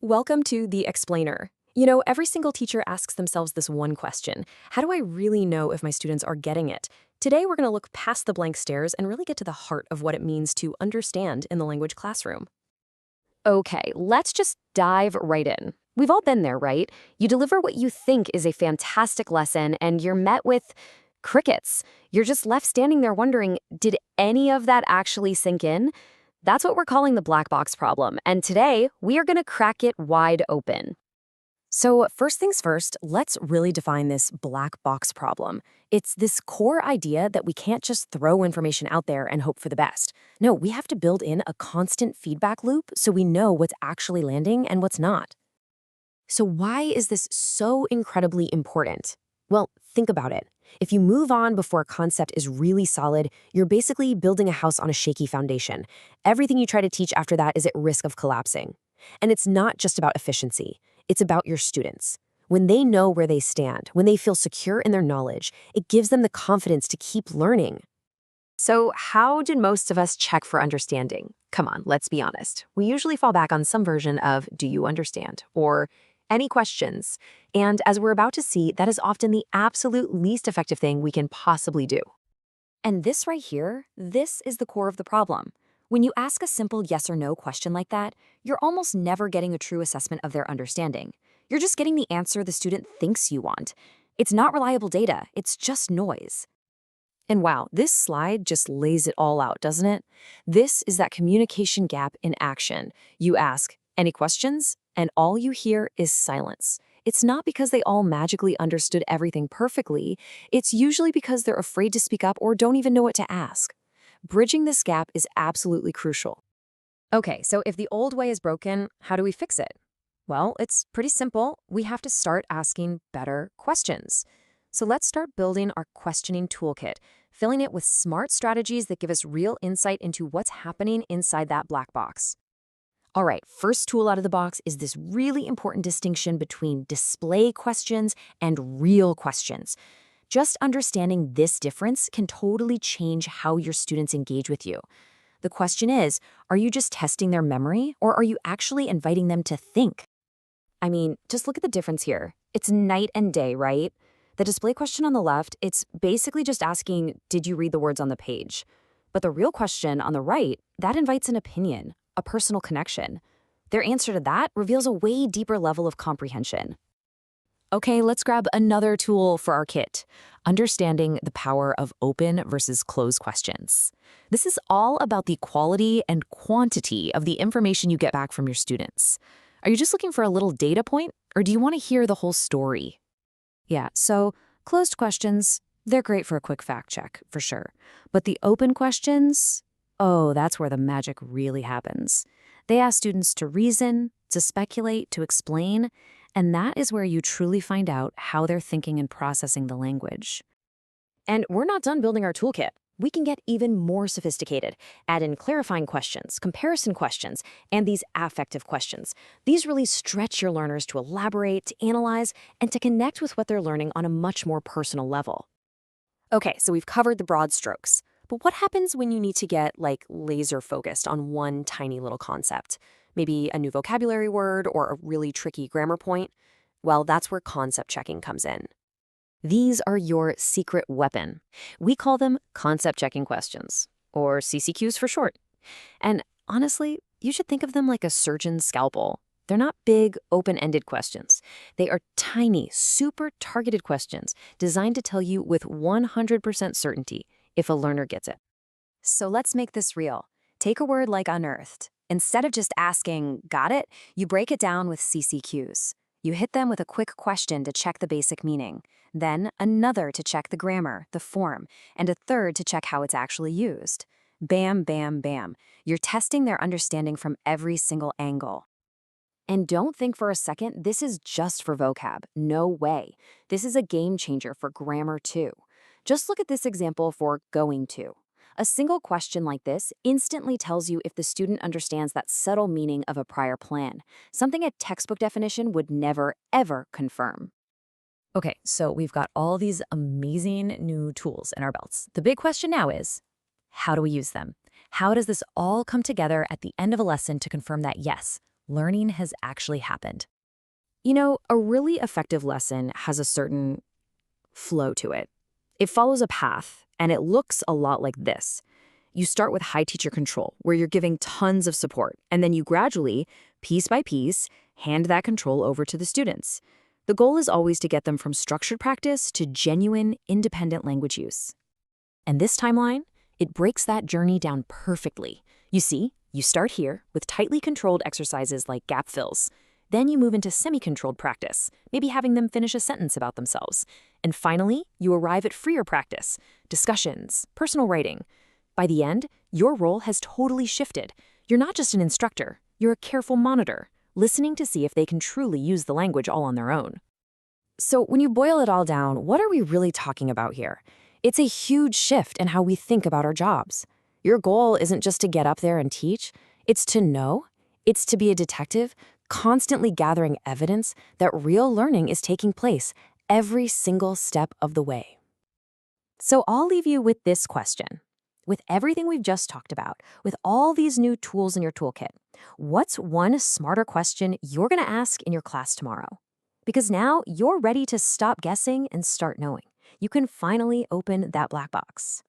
Welcome to The Explainer. You know, every single teacher asks themselves this one question: how do I really know if my students are getting it? Today, we're going to look past the blank stares and really get to the heart of what it means to understand in the language classroom. Okay, let's just dive right in. We've all been there, right? You deliver what you think is a fantastic lesson, and you're met with crickets. You're just left standing there wondering, did any of that actually sink in? That's what we're calling the black box problem, and today we are going to crack it wide open. So, first things first, let's really define this black box problem. It's this core idea that we can't just throw information out there and hope for the best. No, we have to build in a constant feedback loop so we know what's actually landing and what's not. So, why is this so incredibly important? Well, think about it. If you move on before a concept is really solid, you're basically building a house on a shaky foundation. Everything you try to teach after that is at risk of collapsing. And it's not just about efficiency, it's about your students. When they know where they stand, when they feel secure in their knowledge, it gives them the confidence to keep learning. So, how did most of us check for understanding? Come on, let's be honest. We usually fall back on some version of "do you understand?" or "any questions?" And as we're about to see, that is often the absolute least effective thing we can possibly do. And this right here, this is the core of the problem. When you ask a simple yes or no question like that, you're almost never getting a true assessment of their understanding. You're just getting the answer the student thinks you want. It's not reliable data, it's just noise. And wow, this slide just lays it all out, doesn't it? This is that communication gap in action. You ask, "any questions?" And all you hear is silence. It's not because they all magically understood everything perfectly. It's usually because they're afraid to speak up or don't even know what to ask. Bridging this gap is absolutely crucial. Okay, so if the old way is broken, how do we fix it? Well, it's pretty simple. We have to start asking better questions. So let's start building our questioning toolkit, filling it with smart strategies that give us real insight into what's happening inside that black box. All right, first tool out of the box is this really important distinction between display questions and real questions. Just understanding this difference can totally change how your students engage with you. The question is, are you just testing their memory, or are you actually inviting them to think? I mean, just look at the difference here. It's night and day, right? The display question on the left, it's basically just asking, did you read the words on the page? But the real question on the right, that invites an opinion, a personal connection. Their answer to that reveals a way deeper level of comprehension. Okay, let's grab another tool for our kit: understanding the power of open versus closed questions. This is all about the quality and quantity of the information you get back from your students. Are you just looking for a little data point, or do you want to hear the whole story? Yeah, so closed questions, they're great for a quick fact check, for sure. But the open questions, oh, that's where the magic really happens. They ask students to reason, to speculate, to explain, and that is where you truly find out how they're thinking and processing the language. And we're not done building our toolkit. We can get even more sophisticated, add in clarifying questions, comparison questions, and these affective questions. These really stretch your learners to elaborate, to analyze, and to connect with what they're learning on a much more personal level. Okay, so we've covered the broad strokes. But what happens when you need to get, like, laser focused on one tiny little concept? Maybe a new vocabulary word or a really tricky grammar point? Well, that's where concept checking comes in. These are your secret weapon. We call them concept checking questions, or CCQs for short. And honestly, you should think of them like a surgeon's scalpel. They're not big, open-ended questions. They are tiny, super targeted questions designed to tell you with 100% certainty if a learner gets it. So let's make this real. Take a word like unearthed. Instead of just asking, "got it?" you break it down with CCQs. You hit them with a quick question to check the basic meaning, then another to check the grammar, the form, and a third to check how it's actually used. Bam, bam, bam. You're testing their understanding from every single angle. And don't think for a second this is just for vocab. No way. This is a game changer for grammar too. Just look at this example for going to. A single question like this instantly tells you if the student understands that subtle meaning of a prior plan, something a textbook definition would never, ever confirm. Okay, so we've got all these amazing new tools in our belts. The big question now is, how do we use them? How does this all come together at the end of a lesson to confirm that, yes, learning has actually happened. A really effective lesson has a certain flow to it. It follows a path, and it looks a lot like this. You start with high teacher control, where you're giving tons of support, and then you gradually, piece by piece, hand that control over to the students. The goal is always to get them from structured practice to genuine, independent language use. And this timeline, it breaks that journey down perfectly. You see, you start here with tightly controlled exercises like gap fills. Then you move into semi-controlled practice, maybe having them finish a sentence about themselves. And finally, you arrive at freer practice, discussions, personal writing. By the end, your role has totally shifted. You're not just an instructor, you're a careful monitor, listening to see if they can truly use the language all on their own. So when you boil it all down, what are we really talking about here? It's a huge shift in how we think about our jobs. Your goal isn't just to get up there and teach, it's to know, it's to be a detective, constantly gathering evidence that real learning is taking place every single step of the way. So I'll leave you with this question. With everything we've just talked about, with all these new tools in your toolkit, what's one smarter question you're going to ask in your class tomorrow? Because now you're ready to stop guessing and start knowing. You can finally open that black box.